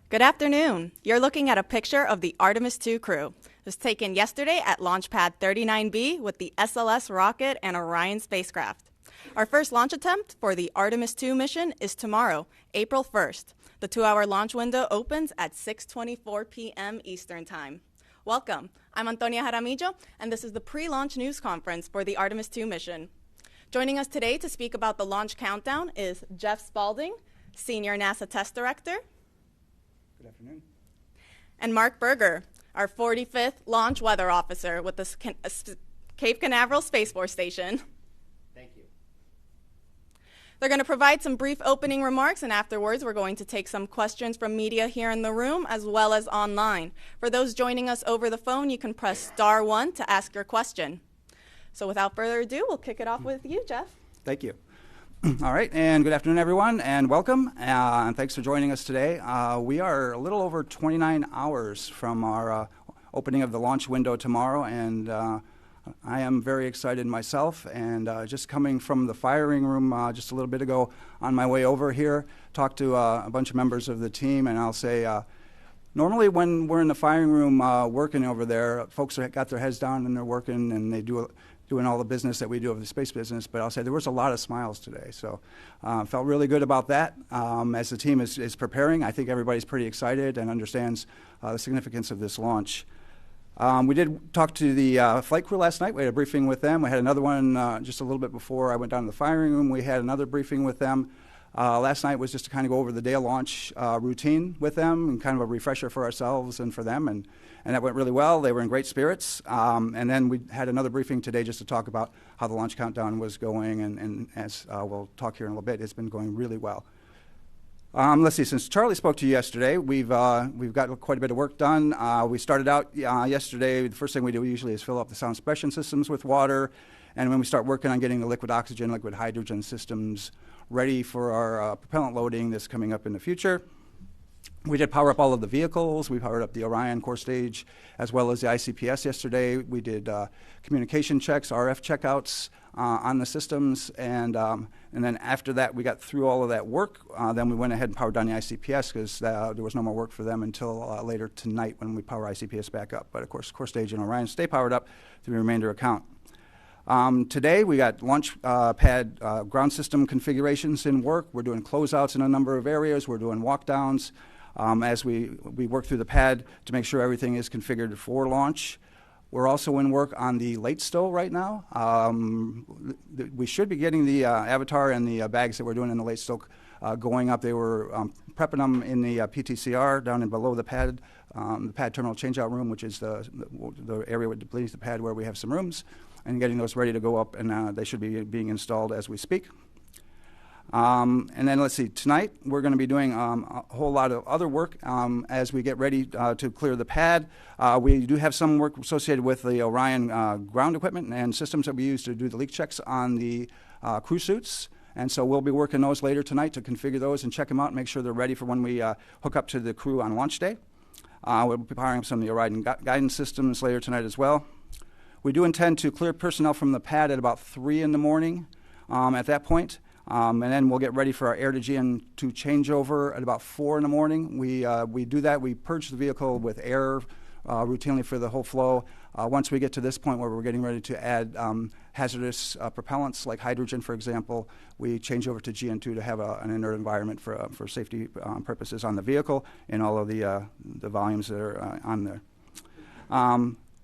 Good afternoon. You're looking at a picture of the Artemis II crew. It was taken yesterday at Launch Pad 39B with the SLS rocket and Orion spacecraft. Our first launch attempt for the Artemis II mission is tomorrow, April 1st. The 2-hour launch window opens at 6:24 p.m. Eastern Time. Welcome. I'm Antonia Jaramillo, and this is the pre-launch news conference for the Artemis II mission. Joining us today to speak about the launch countdown is Jeff Spalding, Senior NASA Test Director. Good afternoon. And Mark Berger, our 45th Launch Weather Officer with the Cape Canaveral Space Force Station. Thank you. They're going to provide some brief opening remarks, and afterwards we're going to take some questions from media here in the room as well as online. For those joining us over the phone, you can press *1 to ask your question. So without further ado, we'll kick it off with you, Jeff. Thank you. All right, and good afternoon, everyone, and welcome, and thanks for joining us today. We are a little over 29 hours from our opening of the launch window tomorrow, and I am very excited myself, and just coming from the firing room just a little bit ago on my way over here, talked to a bunch of members of the team, and I'll say, normally when we're in the firing room working over there, folks have got their heads down and they're working, and they doing all the business that we do of the space business, but I'll say there was a lot of smiles today. So felt really good about that. As the team is preparing, I think everybody's pretty excited and understands the significance of this launch. We did talk to the flight crew last night. We had a briefing with them. We had another one just a little bit before I went down to the firing room. We had another briefing with them. Last night was just to kind of go over the day of launch routine with them and kind of a refresher for ourselves and for them, and that went really well. They were in great spirits. And then we had another briefing today just to talk about how the launch countdown was going, and as we'll talk here in a little bit, it's been going really well. Let's see, since Charlie spoke to you yesterday, we've got quite a bit of work done. We started out yesterday, the first thing we do usually is fill up the sound suppression systems with water, and when we start working on getting the liquid oxygen, liquid hydrogen systems ready for our propellant loading that's coming up in the future. We did power up all of the vehicles. We powered up the Orion core stage as well as the ICPS yesterday. We did communication checks, RF checkouts on the systems, and then after that we got through all of that work. Then we went ahead and powered down the ICPS because there was no more work for them until later tonight when we power ICPS back up. But of course, core stage and Orion stay powered up through the remainder account. Today we got launch pad ground system configurations in work. We're doing closeouts in a number of areas. We're doing walkdowns as we work through the pad to make sure everything is configured for launch. We're also in work on the late stow right now. We should be getting the Avatar and the bags that we're doing in the late stow going up. They were prepping them in the PTCR down in below the pad terminal changeout room, which is the area beneath the pad where we have some rooms, and getting those ready to go up, and they should be being installed as we speak. And then let's see, tonight we're going to be doing a whole lot of other work as we get ready to clear the pad. We do have some work associated with the Orion ground equipment and systems that we use to do the leak checks on the crew suits. And so we'll be working those later tonight to configure those and check them out and make sure they're ready for when we hook up to the crew on launch day. We'll be powering up some of the Orion guidance systems later tonight as well. We do intend to clear personnel from the pad at about 3 in the morning at that point. And then we'll get ready for our air-to-GN2 changeover at about 4 in the morning. We do that. We purge the vehicle with air routinely for the whole flow. Once we get to this point where we're getting ready to add hazardous propellants like hydrogen, for example, we change over to GN2 to have an inert environment for safety purposes on the vehicle and all of the volumes that are on there.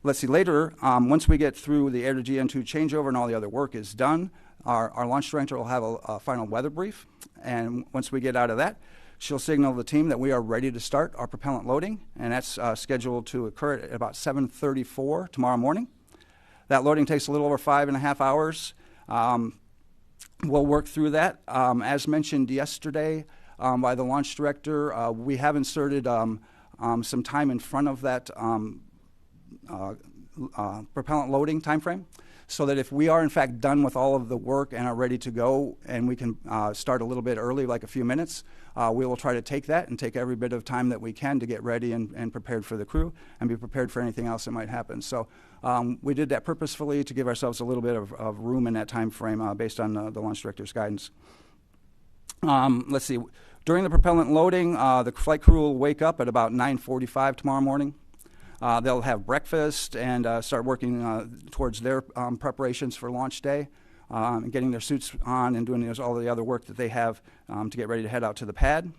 Let's see, later, once we get through the air-to-GN2 changeover and all the other work is done, our launch director will have a final weather brief, and once we get out of that, she'll signal the team that we are ready to start our propellant loading, and that's scheduled to occur at about 7:34 tomorrow morning. That loading takes a little over 5.5 hours. We'll work through that. As mentioned yesterday by the launch director, we have inserted some time in front of that propellant loading time frame, so that if we are in fact done with all of the work and are ready to go and we can start a little bit early, like a few minutes, we will try to take that and take every bit of time that we can to get ready and prepared for the crew and be prepared for anything else that might happen. So we did that purposefully to give ourselves a little bit of room in that time frame based on the launch director's guidance. Let's see. During the propellant loading, the flight crew will wake up at about 9:45 tomorrow morning. They'll have breakfast and start working towards their preparations for launch day, and getting their suits on and doing all the other work that they have to get ready to head out to the pad.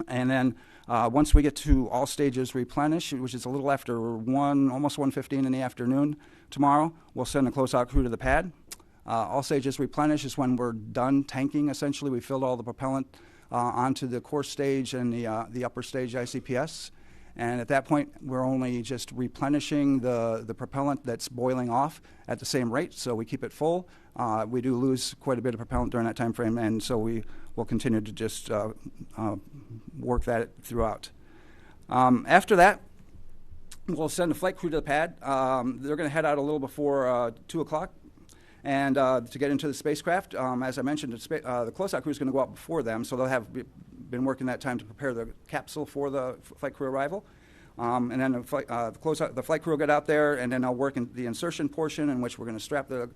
And then once we get to all stages replenish, which is a little after almost 1:15 in the afternoon tomorrow, we'll send a closeout crew to the pad. All stages replenish is when we're done tanking, essentially. We filled all the propellant onto the core stage and the upper stage ICPS. And at that point, we're only just replenishing the propellant that's boiling off at the same rate, so we keep it full. We do lose quite a bit of propellant during that time frame, and so we will continue to just work that throughout. After that, we'll send a flight crew to the pad. They're going to head out a little before 2 o'clock. And to get into the spacecraft, as I mentioned, the closeout crew is going to go out before them, so they'll have been working that time to prepare the capsule for the flight crew arrival. And then the flight crew will get out there, and then I'll work in the insertion portion, in which we're going to strap the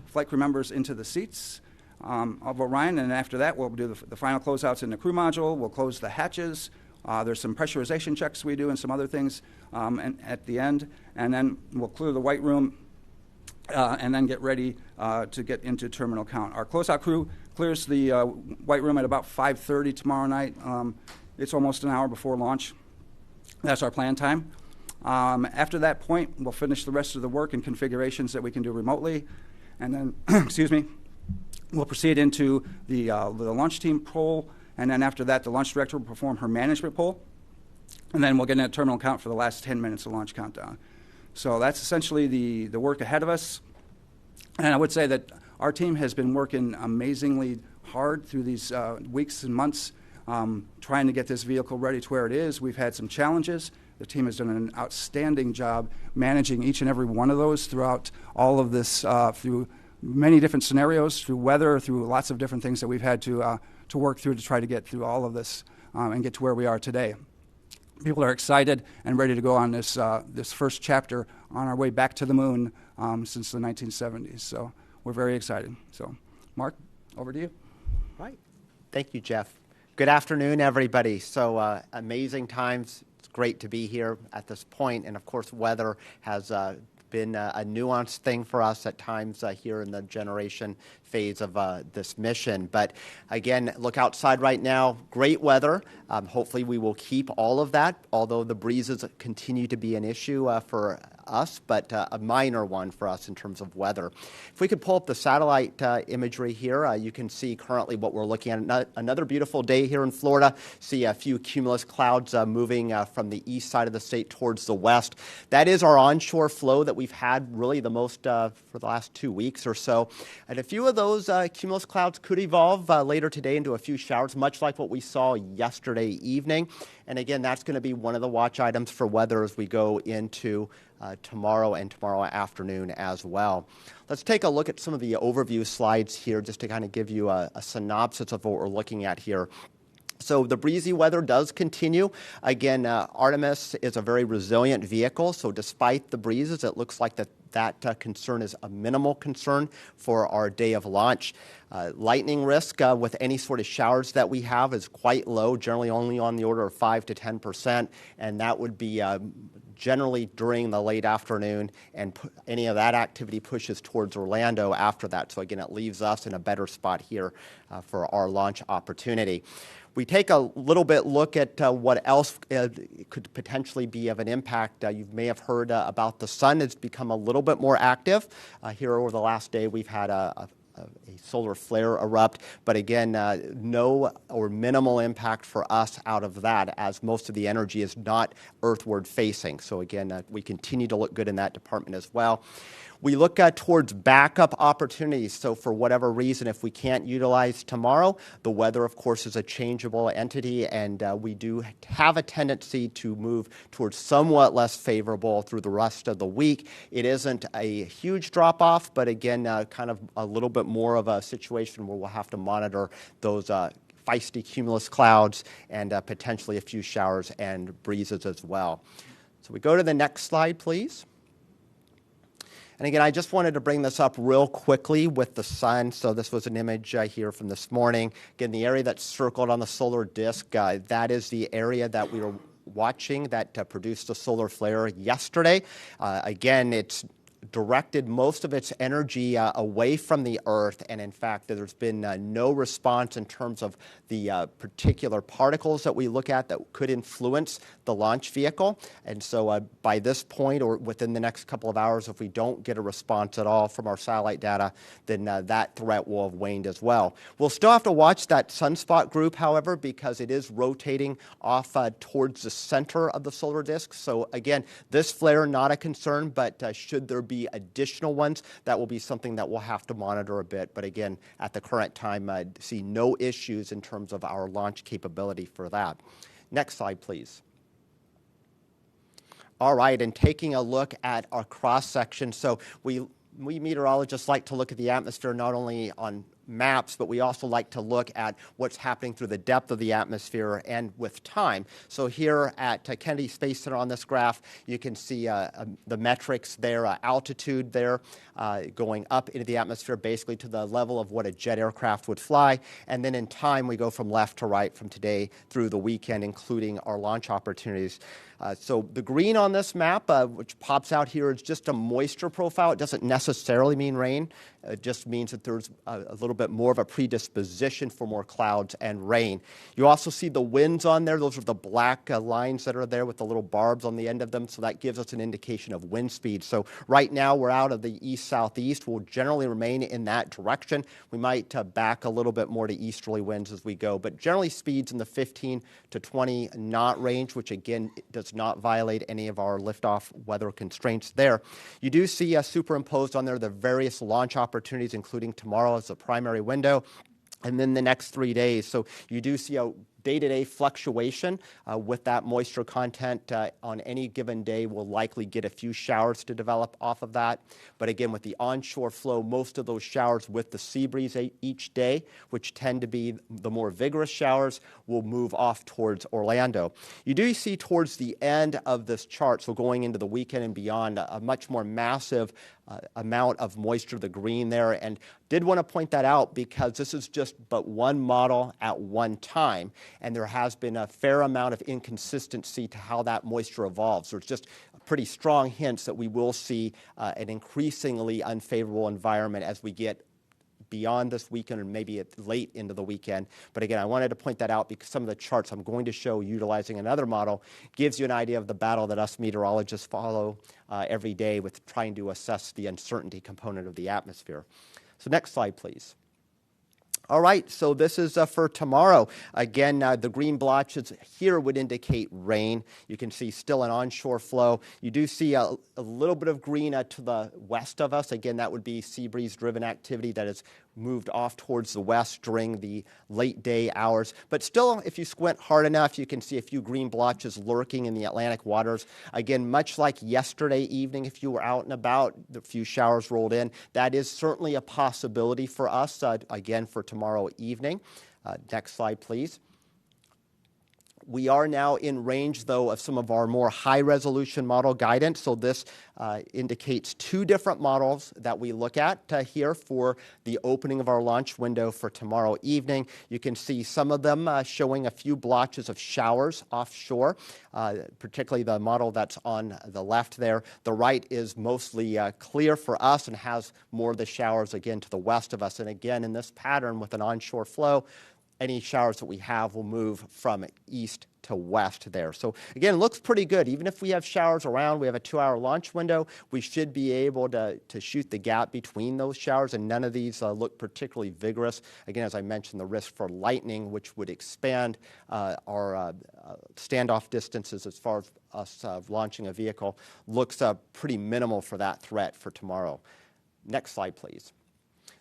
flight crew members into the seats of Orion. And after that, we'll do the final closeouts in the crew module. We'll close the hatches. There's some pressurization checks we do and some other things at the end. And then we'll clear the white room. And then get ready to get into terminal count. Our closeout crew clears the white room at about 5:30 tomorrow night. It's almost an hour before launch. That's our plan time. After that point, we'll finish the rest of the work and configurations that we can do remotely. And then, excuse me, we'll proceed into the launch team poll. And then after that, the launch director will perform her management poll. And then we'll get into terminal count for the last 10 minutes of launch countdown. So that's essentially the work ahead of us. And I would say that our team has been working amazingly hard through these weeks and months trying to get this vehicle ready to where it is. We've had some challenges. The team has done an outstanding job managing each and every one of those throughout all of this, through many different scenarios, through weather, through lots of different things that we've had to work through to try to get through all of this and get to where we are today. People are excited and ready to go on this first chapter on our way back to the moon since the 1970s. So we're very excited. So, Mark, over to you. Right. Thank you, Jeff. Good afternoon, everybody. So amazing times. It's great to be here at this point. And, of course, weather has been a nuanced thing for us at times here in the generation phase of this mission. But again, look outside right now, great weather. Hopefully we will keep all of that, although the breezes continue to be an issue for us, but a minor one for us in terms of weather. If we could pull up the satellite imagery here, you can see currently what we're looking at. Another beautiful day here in Florida. See a few cumulus clouds moving from the east side of the state towards the west. That is our onshore flow that we've had really the most for the last 2 weeks or so. And a few of those cumulus clouds could evolve later today into a few showers, much like what we saw yesterday evening. And again, that's going to be one of the watch items for weather as we go into tomorrow and tomorrow afternoon as well. Let's take a look at some of the overview slides here just to kind of give you a synopsis of what we're looking at here. So the breezy weather does continue. Again, Artemis is a very resilient vehicle, so despite the breezes, it looks like that concern is a minimal concern for our day of launch. Lightning risk with any sort of showers that we have is quite low, generally only on the order of 5 to 10%, and that would be generally during the late afternoon, and any of that activity pushes towards Orlando after that. So again, it leaves us in a better spot here for our launch opportunity. We take a little bit look at what else could potentially be of an impact. You may have heard about the sun has become a little bit more active. Here over the last day, we've had a solar flare erupt, but again, no or minimal impact for us out of that, as most of the energy is not earthward facing. So again, we continue to look good in that department as well. We look towards backup opportunities. So for whatever reason, if we can't utilize tomorrow, the weather, of course, is a changeable entity, and we do have a tendency to move towards somewhat less favorable through the rest of the week. It isn't a huge drop-off, but again, kind of a little bit more of a situation where we'll have to monitor those feisty cumulus clouds and potentially a few showers and breezes as well. So we go to the next slide, please. And again, I just wanted to bring this up real quickly with the sun. So this was an image here from this morning. Again, the area that's circled on the solar disk, that is the area that we were watching that produced a solar flare yesterday. Again, it's directed most of its energy away from the Earth, and in fact, there's been no response in terms of the particular particles that we look at that could influence the launch vehicle. And so by this point, or within the next couple of hours, if we don't get a response at all from our satellite data, then that threat will have waned as well. We'll still have to watch that sunspot group, however, because it is rotating off towards the center of the solar disk. So again, this flare, not a concern, but should there be additional ones, that will be something that we'll have to monitor a bit. But again, at the current time, I see no issues in terms of our launch capability for that. Next slide, please. All right, and taking a look at our cross-section. So we meteorologists like to look at the atmosphere not only on maps, but we also like to look at what's happening through the depth of the atmosphere and with time. So here at Kennedy Space Center on this graph, you can see the metrics there, altitude there, going up into the atmosphere basically to the level of what a jet aircraft would fly. And then in time, we go from left to right from today through the weekend, including our launch opportunities. So the green on this map, which pops out here, is just a moisture profile. It doesn't necessarily mean rain. It just means that there's a little bit more of a predisposition for more clouds and rain. You also see the winds on there. Those are the black lines that are there with the little barbs on the end of them. So that gives us an indication of wind speed. So right now we're out of the east-southeast. We'll generally remain in that direction. We might back a little bit more to easterly winds as we go. But generally speeds in the 15 to 20 knot range, which again does not violate any of our liftoff weather constraints there. You do see superimposed on there the various launch opportunities, including tomorrow as a primary window, and then the next 3 days. So you do see a day-to-day fluctuation with that moisture content. On any given day, we'll likely get a few showers to develop off of that. But again, with the onshore flow, most of those showers with the sea breeze each day, which tend to be the more vigorous showers, will move off towards Orlando. You do see towards the end of this chart, so going into the weekend and beyond, a much more massive amount of moisture, the green there, and did want to point that out because this is just but one model at one time, and there has been a fair amount of inconsistency to how that moisture evolves. So it's just pretty strong hints that we will see an increasingly unfavorable environment as we get beyond this weekend and maybe late into the weekend. But again, I wanted to point that out because some of the charts I'm going to show utilizing another model gives you an idea of the battle that us meteorologists follow every day with trying to assess the uncertainty component of the atmosphere. So next slide, please. All right, so this is for tomorrow. Again, the green blotches here would indicate rain. You can see still an onshore flow. You do see a little bit of green to the west of us. Again, that would be sea breeze-driven activity that has moved off towards the west during the late day hours. But still, if you squint hard enough, you can see a few green blotches lurking in the Atlantic waters. Again, much like yesterday evening, if you were out and about, a few showers rolled in. That is certainly a possibility for us, again, for tomorrow evening. Next slide, please. We are now in range, though, of some of our more high-resolution model guidance. So this indicates two different models that we look at here for the opening of our launch window for tomorrow evening. You can see some of them showing a few blotches of showers offshore, particularly the model that's on the left there. The right is mostly clear for us and has more of the showers, again, to the west of us. And again, in this pattern with an onshore flow, any showers that we have will move from east to west there. So again, looks pretty good. Even if we have showers around, we have a 2-hour launch window, we should be able to shoot the gap between those showers, and none of these look particularly vigorous. Again, as I mentioned, the risk for lightning, which would expand our standoff distances as far as us launching a vehicle, looks pretty minimal for that threat for tomorrow. Next slide, please.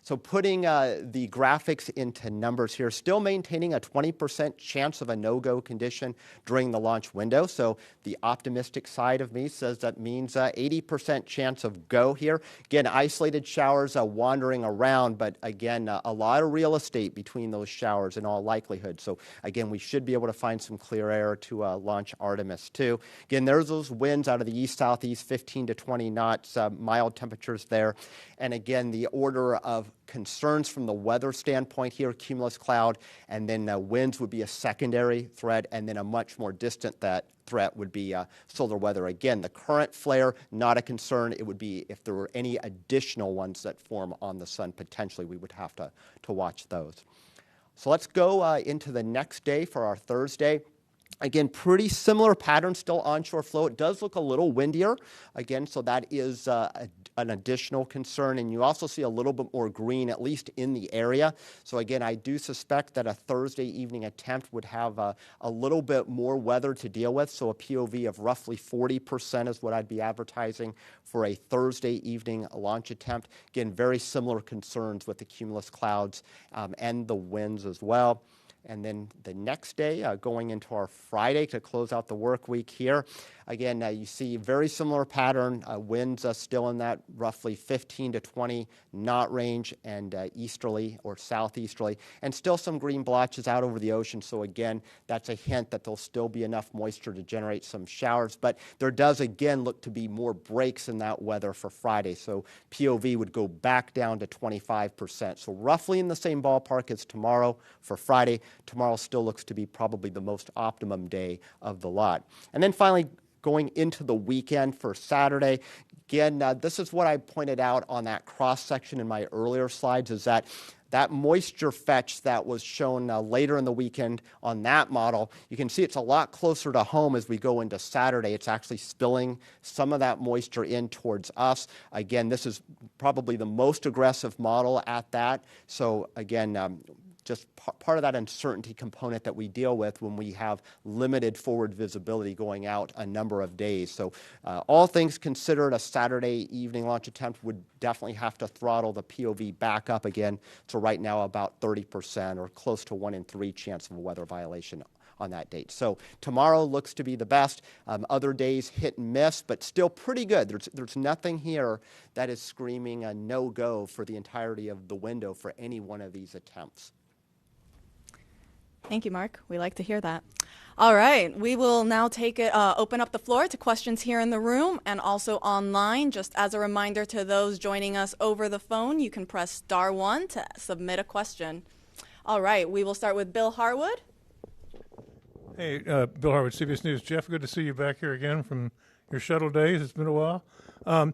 So putting the graphics into numbers here, still maintaining a 20% chance of a no-go condition during the launch window. So the optimistic side of me says that means 80% chance of go here. Again, isolated showers wandering around, but again, a lot of real estate between those showers in all likelihood. So again, we should be able to find some clear air to launch Artemis II. Again, there's those winds out of the east-southeast, 15 to 20 knots, mild temperatures there. And again, the order of concerns from the weather standpoint here, cumulus cloud, and then winds would be a secondary threat, and then a much more distant threat would be solar weather. Again, the current flare, not a concern. It would be if there were any additional ones that form on the sun, potentially we would have to watch those. So let's go into the next day for our Thursday. Again, pretty similar pattern, still onshore flow. It does look a little windier, again, so that is an additional concern. And you also see a little bit more green, at least in the area. So again, I do suspect that a Thursday evening attempt would have a little bit more weather to deal with. So a POV of roughly 40% is what I'd be advertising for a Thursday evening launch attempt. Again, very similar concerns with the cumulus clouds and the winds as well. And then the next day, going into our Friday to close out the work week here, again, you see very similar pattern. Winds still in that roughly 15 to 20 knot range, and easterly or southeasterly, and still some green blotches out over the ocean. So again, that's a hint that there'll still be enough moisture to generate some showers. But there does again look to be more breaks in that weather for Friday. So POV would go back down to 25%. So roughly in the same ballpark as tomorrow for Friday. Tomorrow still looks to be probably the most optimum day of the lot. And then finally, going into the weekend for Saturday, again, this is what I pointed out on that cross-section in my earlier slides, is that moisture fetch that was shown later in the weekend on that model, you can see it's a lot closer to home as we go into Saturday. It's actually spilling some of that moisture in towards us. Again, this is probably the most aggressive model at that. So again, just part of that uncertainty component that we deal with when we have limited forward visibility going out a number of days. So all things considered, a Saturday evening launch attempt would definitely have to throttle the POV back up again to right now about 30% or close to 1 in 3 chance of a weather violation on that date. So tomorrow looks to be the best. Other days hit and miss, but still pretty good. There's nothing here that is screaming a no-go for the entirety of the window for any one of these attempts. Thank you, Mark. We like to hear that. All right, we will now open up the floor to questions here in the room and also online. Just as a reminder to those joining us over the phone, you can press *1 to submit a question. All right, we will start with Bill Harwood. Hey, Bill Harwood, CBS News. Jeff, good to see you back here again from your shuttle days. It's been a while. I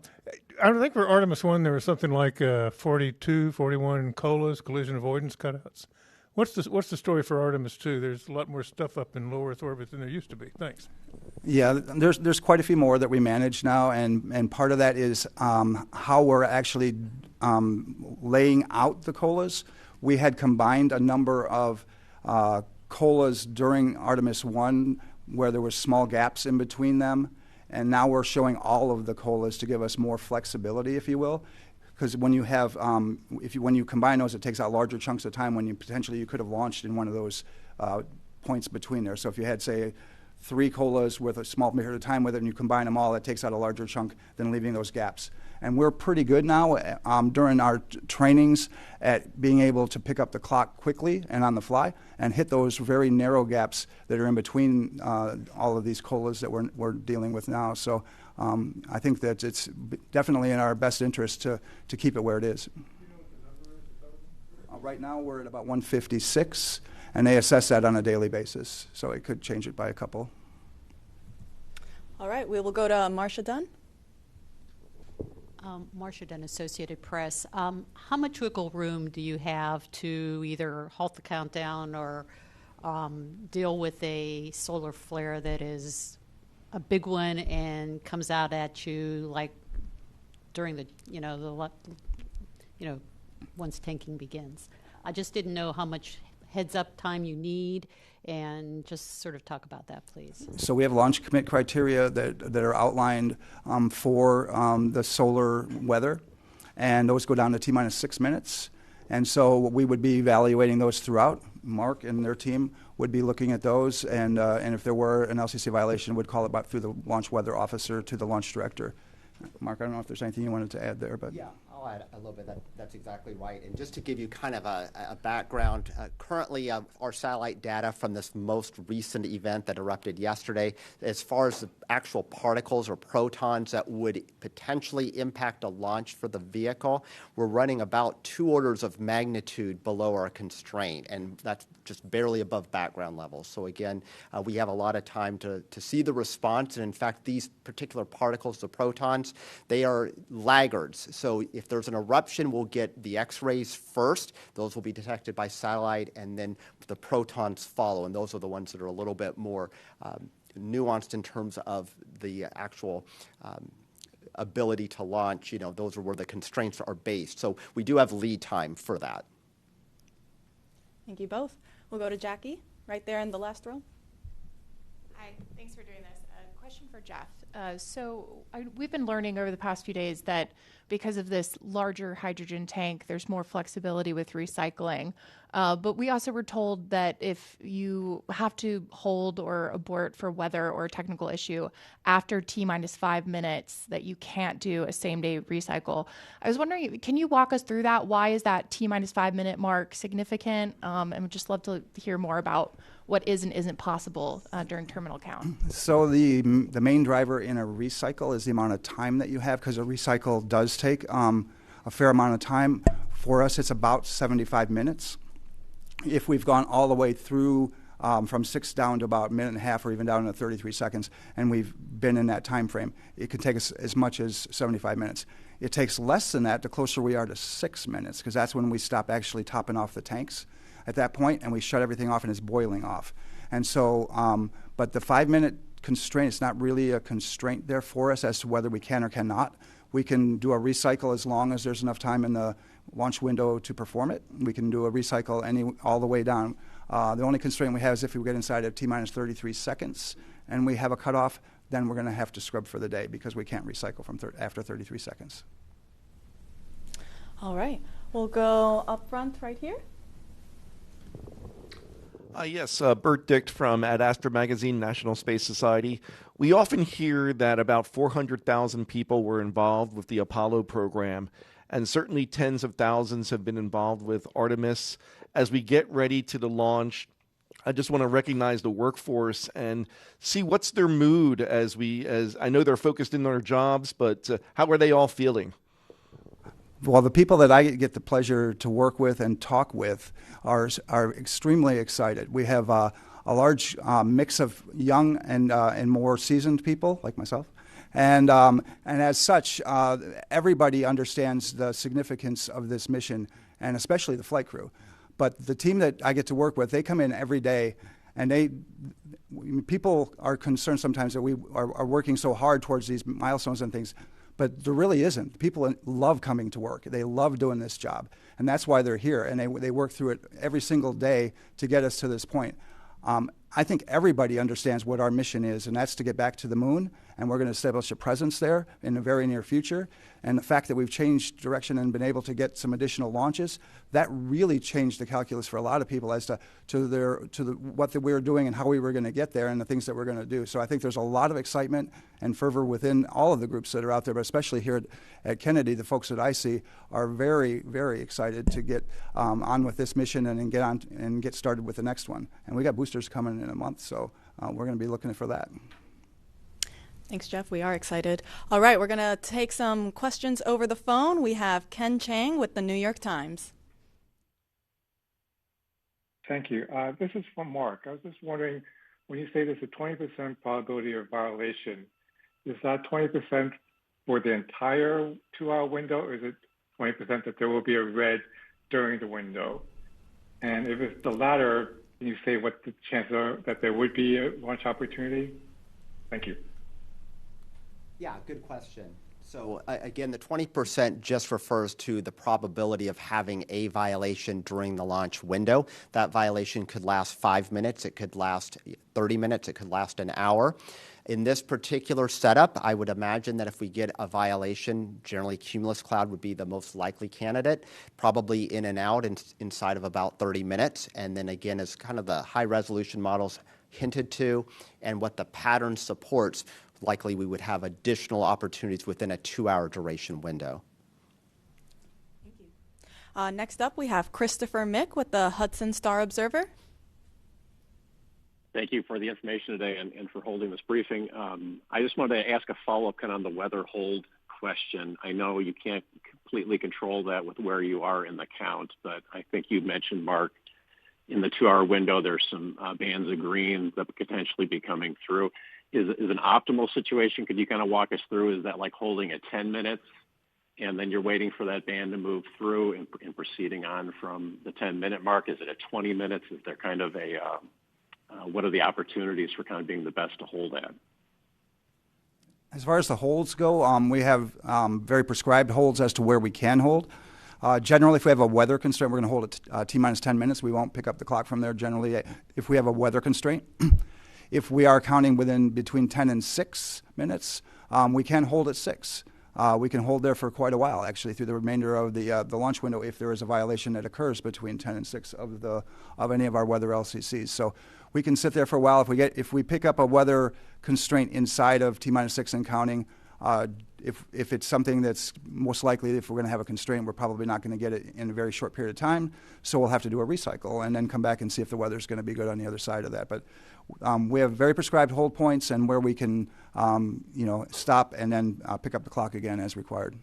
think for Artemis I, there was something like 42, 41 COLAs, collision avoidance cutouts. What's the story for Artemis II? There's a lot more stuff up in low Earth orbit than there used to be. Thanks. Yeah, there's quite a few more that we manage now, and part of that is how we're actually laying out the COLAs. We had combined a number of COLAs during Artemis I where there were small gaps in between them, and now we're showing all of the COLAs to give us more flexibility, if you will. Because when you have, when you combine those, it takes out larger chunks of time when you could have launched in one of those points between there. So if you had, say, 3 COLAs with a small period of time with it and you combine them all, it takes out a larger chunk than leaving those gaps. And we're pretty good now during our trainings at being able to pick up the clock quickly and on the fly and hit those very narrow gaps that are in between all of these COLAs that we're dealing with now. So I think that it's definitely in our best interest to keep it where it is. Right now we're at about 156, and they assess that on a daily basis, so it could change it by a couple. All right, we will go to Marcia Dunn. Marcia Dunn, Associated Press. How much wiggle room do you have to either halt the countdown or deal with a solar flare that is a big one and comes out at you like during once tanking begins? I just didn't know how much heads-up time you need, and just sort of talk about that, please. So we have launch commit criteria that are outlined for the solar weather, and those go down to T-minus 6 minutes. And so we would be evaluating those throughout. Mark and their team would be looking at those, and if there were an LCC violation, would call it back through the launch weather officer to the launch director. Mark, I don't know if there's anything you wanted to add there, but yeah, I'll add a little bit. That's exactly right. And just to give you kind of a background, currently our satellite data from this most recent event that erupted yesterday, as far as the actual particles or protons that would potentially impact a launch for the vehicle, we're running about 2 orders of magnitude below our constraint, and that's just barely above background levels. So again, we have a lot of time to see the response, and in fact, these particular particles, the protons, they are laggards. So if there's an eruption, we'll get the X-rays first. Those will be detected by satellite, and then the protons follow, and those are the ones that are a little bit more nuanced in terms of the actual ability to launch. You know, those are where the constraints are based. So we do have lead time for that. Thank you both. We'll go to Jackie, right there in the last row. Hi, thanks for doing this. A question for Jeff. We've been learning over the past few days that because of this larger hydrogen tank, there's more flexibility with recycling. But we also were told that if you have to hold or abort for weather or a technical issue after T-5 minutes, that you can't do a same-day recycle. I was wondering, can you walk us through that? Why is that T-5 minute mark significant? And we'd just love to hear more about what is and isn't possible during terminal count. So the main driver in a recycle is the amount of time that you have, because a recycle does take a fair amount of time. For us, it's about 75 minutes. If we've gone all the way through from 6 down to about a minute and a half, or even down to 33 seconds, and we've been in that time frame, it could take us as much as 75 minutes. It takes less than that the closer we are to 6 minutes, because that's when we stop actually topping off the tanks at that point, and we shut everything off and it's boiling off. And so, but the 5-minute constraint, it's not really a constraint there for us as to whether we can or cannot. We can do a recycle as long as there's enough time in the launch window to perform it. We can do a recycle all the way down. The only constraint we have is if we get inside of T-minus 33 seconds and we have a cutoff, then we're going to have to scrub for the day, because we can't recycle from after 33 seconds. All right. We'll go up front right here. Yes, Bert Dicht from Ad Astra Magazine, National Space Society. We often hear that about 400,000 people were involved with the Apollo program, and certainly tens of thousands have been involved with Artemis. As we get ready to the launch, I just want to recognize the workforce and see what's their mood as I know they're focused in their jobs, but how are they all feeling? Well, the people that I get the pleasure to work with and talk with are extremely excited. We have a large mix of young and more seasoned people like myself, and as such, everybody understands the significance of this mission, and especially the flight crew. But the team that I get to work with, they come in every day, and people are concerned sometimes that we are working so hard towards these milestones and things. But there really isn't. People love coming to work. They love doing this job. And that's why they're here. And they work through it every single day to get us to this point. I think everybody understands what our mission is, and that's to get back to the moon. And we're going to establish a presence there in the very near future. And the fact that we've changed direction and been able to get some additional launches, that really changed the calculus for a lot of people as to what we were doing and how we were going to get there and the things that we're going to do. So I think there's a lot of excitement and fervor within all of the groups that are out there, but especially here at Kennedy, the folks that I see are very, very excited to get on with this mission and get started with the next one. And we got boosters coming in a month, so we're going to be looking for that. Thanks, Jeff. We are excited. All right, we're going to take some questions over the phone. We have Ken Chang with the New York Times. Thank you. This is from Mark. I was just wondering, when you say there's a 20% probability of violation, is that 20% for the entire 2-hour window, or is it 20% that there will be a red during the window? And if it's the latter, can you say what the chances are that there would be a launch opportunity? Thank you. Yeah, good question. So again, the 20% just refers to the probability of having a violation during the launch window. That violation could last 5 minutes, it could last 30 minutes, it could last an hour. In this particular setup, I would imagine that if we get a violation, generally cumulus cloud would be the most likely candidate, probably in and out inside of about 30 minutes. And then again, as kind of the high resolution models hinted to and what the pattern supports, likely we would have additional opportunities within a 2-hour duration window. Thank you. Next up, we have Christopher Mick with the Hudson Star Observer. Thank you for the information today and for holding this briefing. I just wanted to ask a follow-up kind of on the weather hold question. I know you can't completely control that with where you are in the count, but I think you mentioned, Mark, in the 2-hour window, there's some bands of green that could potentially be coming through. Is an optimal situation? Could you kind of walk us through? Is that like holding at 10 minutes and then you're waiting for that band to move through and proceeding on from the 10-minute mark? Is it at 20 minutes? Is there kind of a, what are the opportunities for kind of being the best to hold at? As far as the holds go, we have very prescribed holds as to where we can hold. Generally, if we have a weather constraint, we're going to hold it T-minus 10 minutes. We won't pick up the clock from there generally if we have a weather constraint. If we are counting between 10 and 6 minutes, we can hold at 6. We can hold there for quite a while, actually, through the remainder of the launch window if there is a violation that occurs between 10 and 6 of any of our weather LCCs. So we can sit there for a while. If we pick up a weather constraint inside of T-minus 6 and counting, if it's something that's most likely, if we're going to have a constraint, we're probably not going to get it in a very short period of time. So we'll have to do a recycle and then come back and see if the weather's going to be good on the other side of that. But we have very prescribed hold points and where we can, stop and then pick up the clock again as required.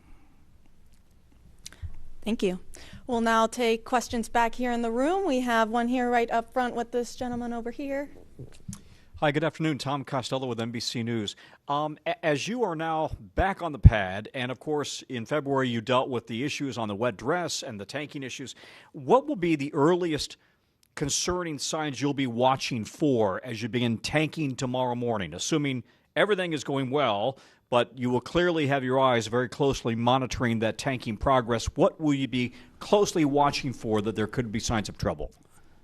Thank you. We'll now take questions back here in the room. We have one here right up front with this gentleman over here. Hi, good afternoon. Tom Costello with NBC News. As you are now back on the pad, and of course in February you dealt with the issues on the wet dress and the tanking issues, what will be the earliest concerning signs you'll be watching for as you begin tanking tomorrow morning, assuming everything is going well, but you will clearly have your eyes very closely monitoring that tanking progress? What will you be closely watching for that there could be signs of trouble?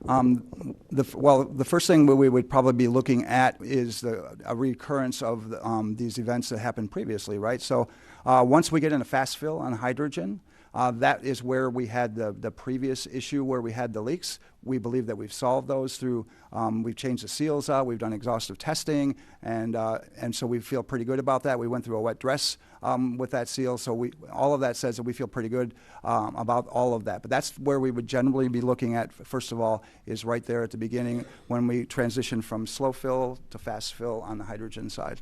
The first thing we would probably be looking at is a recurrence of these events that happened previously, right? So once we get in a fast fill on hydrogen, that is where we had the previous issue where we had the leaks. We believe that we've solved those through, we've changed the seals out, we've done exhaustive testing, and so we feel pretty good about that. We went through a wet dress with that seal, so all of that says that we feel pretty good about all of that. But that's where we would generally be looking at, first of all, is right there at the beginning when we transition from slow fill to fast fill on the hydrogen side.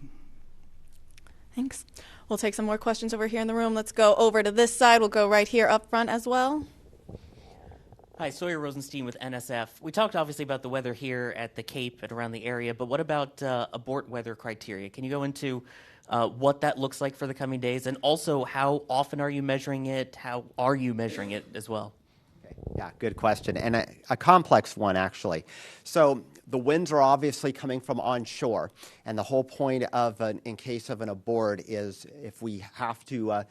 Thanks. We'll take some more questions over here in the room. Let's go over to this side. We'll go right here up front as well. Hi, Sawyer Rosenstein with NSF. We talked obviously about the weather here at the Cape and around the area, but what about abort weather criteria? Can you go into what that looks like for the coming days, and also how often are you measuring it? How are you measuring it as well? Okay. Yeah, good question, and a complex one, actually. So the winds are obviously coming from onshore, and the whole point of in case of an abort is if we have to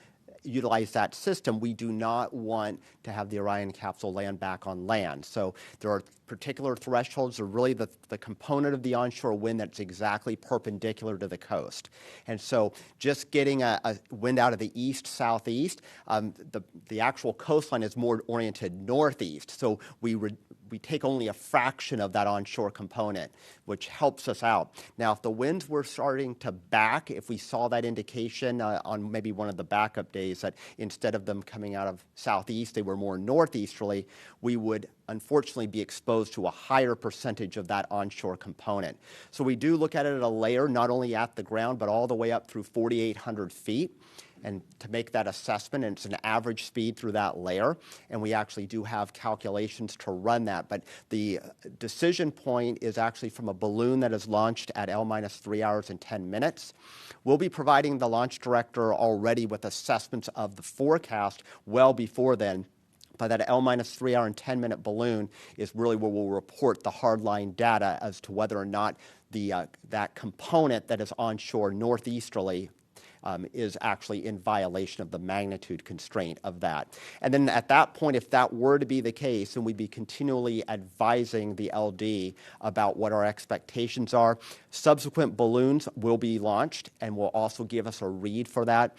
utilize that system, we do not want to have the Orion capsule land back on land. So there are particular thresholds, are really the component of the onshore wind that's exactly perpendicular to the coast. And so just getting a wind out of the east-southeast, the actual coastline is more oriented northeast. So we take only a fraction of that onshore component, which helps us out. Now, if the winds were starting to back, if we saw that indication on maybe one of the backup days that instead of them coming out of southeast, they were more northeasterly, we would unfortunately be exposed to a higher percentage of that onshore component. So we do look at it at a layer, not only at the ground, but all the way up through 4,800 feet. And to make that assessment, and it's an average speed through that layer, and we actually do have calculations to run that. But the decision point is actually from a balloon that is launched at L-minus 3 hours and 10 minutes. We'll be providing the launch director already with assessments of the forecast well before then. But that L-minus 3 hour and 10 minute balloon is really where we'll report the hardline data as to whether or not that component that is onshore northeasterly is actually in violation of the magnitude constraint of that. And then at that point, if that were to be the case, then we'd be continually advising the LD about what our expectations are. Subsequent balloons will be launched and will also give us a read for that.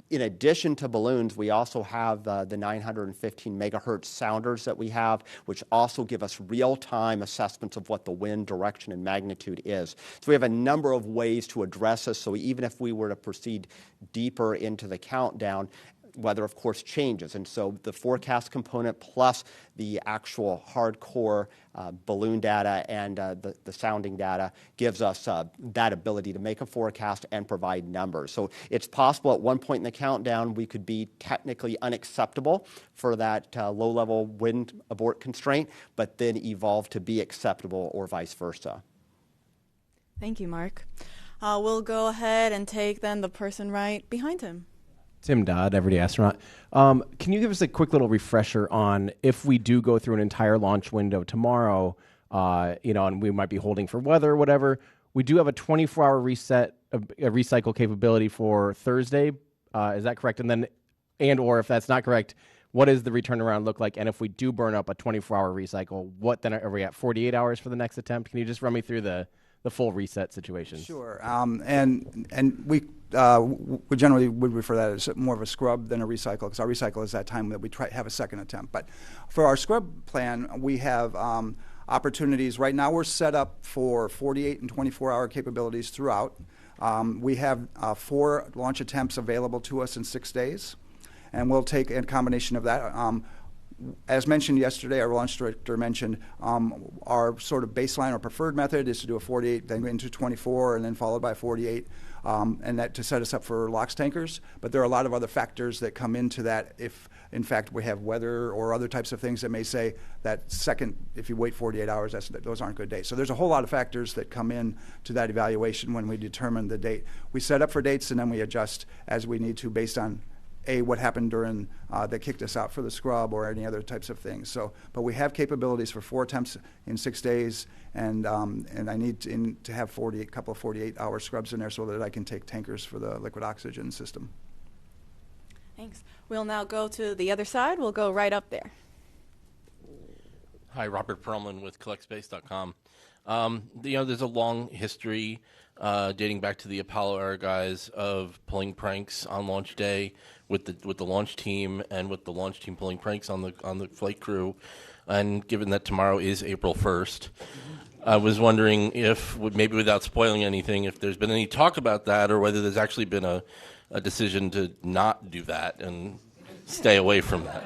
In addition to balloons, we also have the 915 megahertz sounders that we have, which also give us real-time assessments of what the wind direction and magnitude is. So we have a number of ways to address this. So even if we were to proceed deeper into the countdown, weather, of course, changes. And so the forecast component plus the actual hardcore balloon data and the sounding data gives us that ability to make a forecast and provide numbers. So it's possible at one point in the countdown we could be technically unacceptable for that low-level wind abort constraint, but then evolve to be acceptable or vice versa. Thank you, Mark. We'll go ahead and take then the person right behind him. Tim Dodd, Everyday Astronaut. Can you give us a quick little refresher on if we do go through an entire launch window tomorrow, and we might be holding for weather or whatever, we do have a 24-hour recycle capability for Thursday. Is that correct? And/or if that's not correct, what does the return around look like? And if we do burn up a 24-hour recycle, what then are we at 48 hours for the next attempt? Can you just run me through the full reset situation? Sure. And we generally would refer to that as more of a scrub than a recycle, because our recycle is that time that we have a second attempt. But for our scrub plan, we have opportunities. Right now we're set up for 48 and 24-hour capabilities throughout. We have 4 launch attempts available to us in 6 days, and we'll take a combination of that. As mentioned yesterday, our launch director mentioned our sort of baseline or preferred method is to do a 48, then into 24, and then followed by 48, and that to set us up for LOX tankers. But there are a lot of other factors that come into that if, in fact, we have weather or other types of things that may say that second, if you wait 48 hours, those aren't good dates. So there's a whole lot of factors that come in to that evaluation when we determine the date. We set up for dates, and then we adjust as we need to based on what happened during that kicked us out for the scrub or any other types of things. So, but we have capabilities for 4 attempts in 6 days, and I need to have a couple of 48-hour scrubs in there so that I can take tankers for the liquid oxygen system. Thanks. We'll now go to the other side. We'll go right up there. Hi, Robert Perlman with CollectSpace.com. There's a long history dating back to the Apollo era guys of pulling pranks on launch day with the launch team and with the launch team pulling pranks on the flight crew. And given that tomorrow is April 1st, I was wondering if, maybe without spoiling anything, if there's been any talk about that or whether there's actually been a decision to not do that and stay away from that.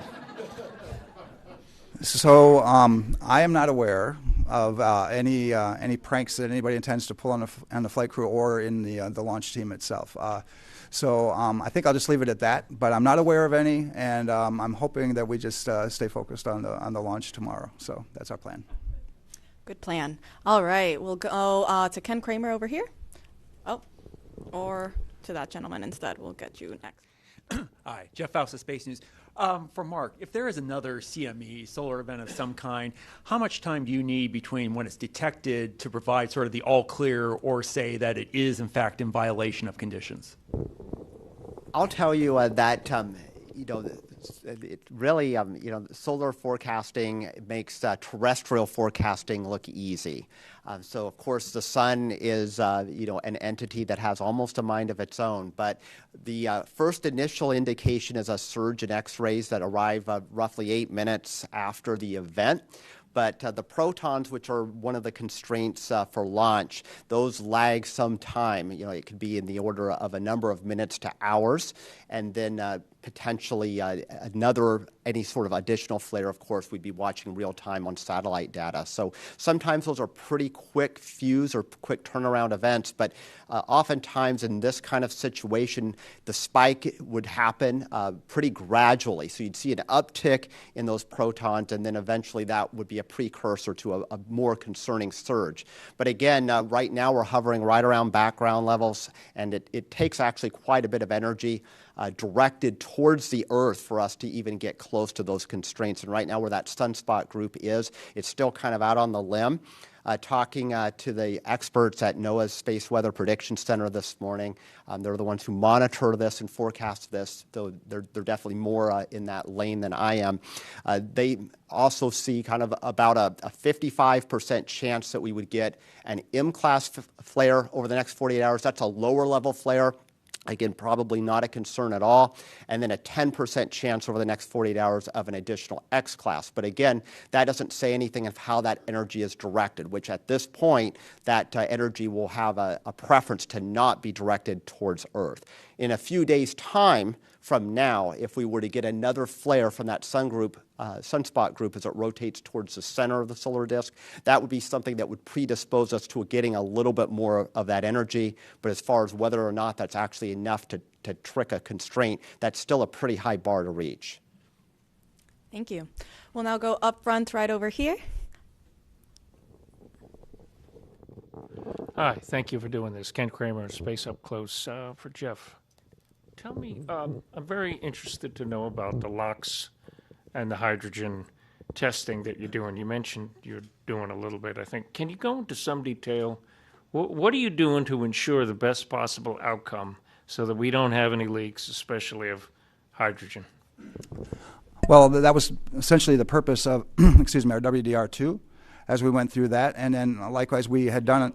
So I am not aware of any pranks that anybody intends to pull on the flight crew or in the launch team itself. So I think I'll just leave it at that. But I'm not aware of any, and I'm hoping that we just stay focused on the launch tomorrow. So that's our plan. Good plan. All right, we'll go to Ken Kramer over here. Oh, or to that gentleman instead. We'll get you next. Hi, Jeff Faust of Space News. For Mark, if there is another CME, solar event of some kind, how much time do you need between when it's detected to provide sort of the all clear or say that it is in fact in violation of conditions? I'll tell you that it really solar forecasting makes terrestrial forecasting look easy. So of course the sun is an entity that has almost a mind of its own, but the first initial indication is a surge in X-rays that arrive roughly 8 minutes after the event. But the protons, which are one of the constraints for launch, those lag some time. It could be in the order of a number of minutes to hours, and then potentially any sort of additional flare, of course, we'd be watching real time on satellite data. So sometimes those are pretty quick fuse or quick turnaround events, but oftentimes in this kind of situation, the spike would happen pretty gradually. So you'd see an uptick in those protons, and then eventually that would be a precursor to a more concerning surge. But again, right now we're hovering right around background levels, and it takes actually quite a bit of energy directed towards the Earth for us to even get close to those constraints. And right now where that sunspot group is, it's still kind of out on the limb. Talking to the experts at NOAA's Space Weather Prediction Center this morning, they're the ones who monitor this and forecast this, though they're definitely more in that lane than I am. They also see kind of about a 55% chance that we would get an M-class flare over the next 48 hours. That's a lower level flare. Again, probably not a concern at all. And then a 10% chance over the next 48 hours of an additional X-class. But again, that doesn't say anything of how that energy is directed, which at this point, that energy will have a preference to not be directed towards Earth. In a few days' time from now, if we were to get another flare from that sunspot group as it rotates towards the center of the solar disk, that would be something that would predispose us to getting a little bit more of that energy. But as far as whether or not that's actually enough to trick a constraint, that's still a pretty high bar to reach. Thank you. We'll now go up front right over here. Hi, thank you for doing this. Ken Kramer, Space Up Close for Jeff. Tell me, I'm very interested to know about the LOX and the hydrogen testing that you're doing. You mentioned you're doing a little bit, I think. Can you go into some detail? What are you doing to ensure the best possible outcome so that we don't have any leaks, especially of hydrogen? Well, that was essentially the purpose of, excuse me, our WDR2 as we went through that. And then likewise, we had done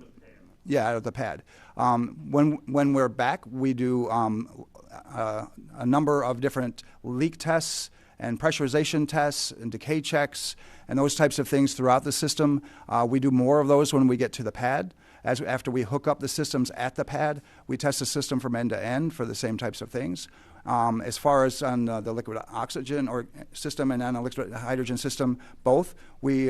it, out of the pad. When we're back, we do a number of different leak tests and pressurization tests and decay checks and those types of things throughout the system. We do more of those when we get to the pad. After we hook up the systems at the pad, we test the system from end to end for the same types of things. As far as on the liquid oxygen or system and on the liquid hydrogen system, both, we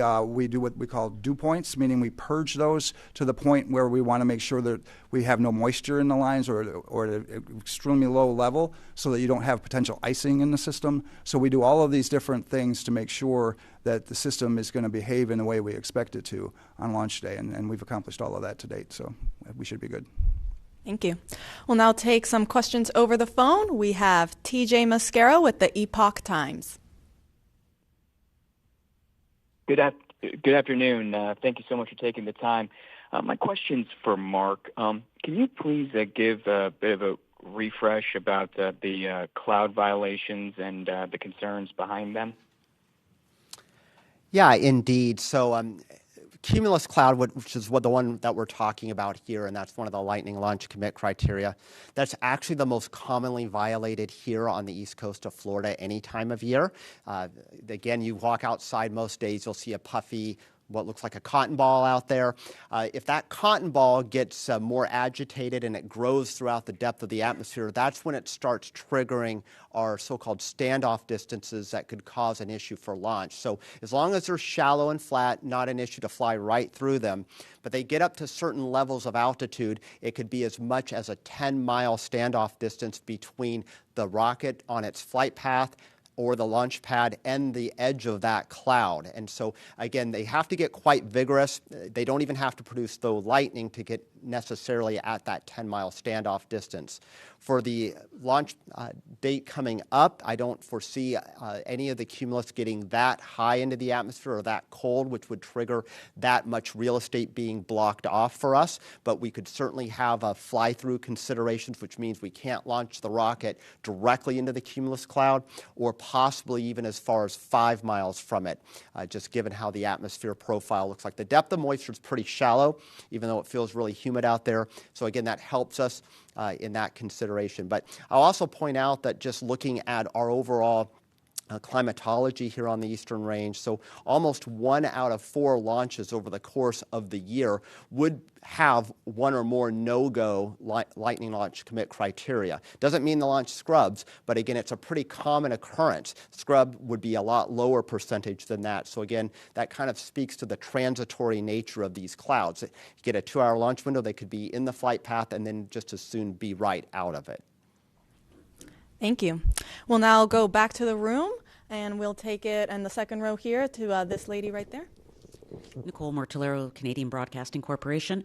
do what we call dew points, meaning we purge those to the point where we want to make sure that we have no moisture in the lines or at an extremely low level so that you don't have potential icing in the system. So we do all of these different things to make sure that the system is going to behave in the way we expect it to on launch day, and we've accomplished all of that to date, so we should be good. Thank you. We'll now take some questions over the phone. We have TJ Mascaro with the Epoch Times. Good afternoon. Thank you so much for taking the time. My question's for Mark. Can you please give a bit of a refresh about the cloud violations and the concerns behind them? Yeah, indeed. So cumulus cloud, which is the one that we're talking about here, and that's one of the lightning launch commit criteria. That's actually the most commonly violated here on the east coast of Florida any time of year. Again, you walk outside most days, you'll see a puffy, what looks like a cotton ball out there. If that cotton ball gets more agitated and it grows throughout the depth of the atmosphere, that's when it starts triggering our so-called standoff distances that could cause an issue for launch. So as long as they're shallow and flat, not an issue to fly right through them. But they get up to certain levels of altitude, it could be as much as a 10-mile standoff distance between the rocket on its flight path or the launch pad and the edge of that cloud. And so, again, they have to get quite vigorous. They don't even have to produce the lightning to get necessarily at that 10-mile standoff distance. For the launch date coming up, I don't foresee any of the cumulus getting that high into the atmosphere or that cold, which would trigger that much real estate being blocked off for us. But we could certainly have fly-through considerations, which means we can't launch the rocket directly into the cumulus cloud or possibly even as far as 5 miles from it, just given how the atmosphere profile looks like. The depth of moisture is pretty shallow, even though it feels really humid out there. So again, that helps us in that consideration. But I'll also point out that just looking at our overall climatology here on the Eastern Range, so almost 1 out of 4 launches over the course of the year would have one or more no-go lightning launch commit criteria. Doesn't mean the launch scrubs, but again, it's a pretty common occurrence. Scrub would be a lot lower percentage than that. So again, that kind of speaks to the transitory nature of these clouds. You get a 2-hour launch window, they could be in the flight path and then just as soon be right out of it. Thank you. We'll now go back to the room, and we'll take it in the second row here to this lady right there. Nicole Mortillero, Canadian Broadcasting Corporation.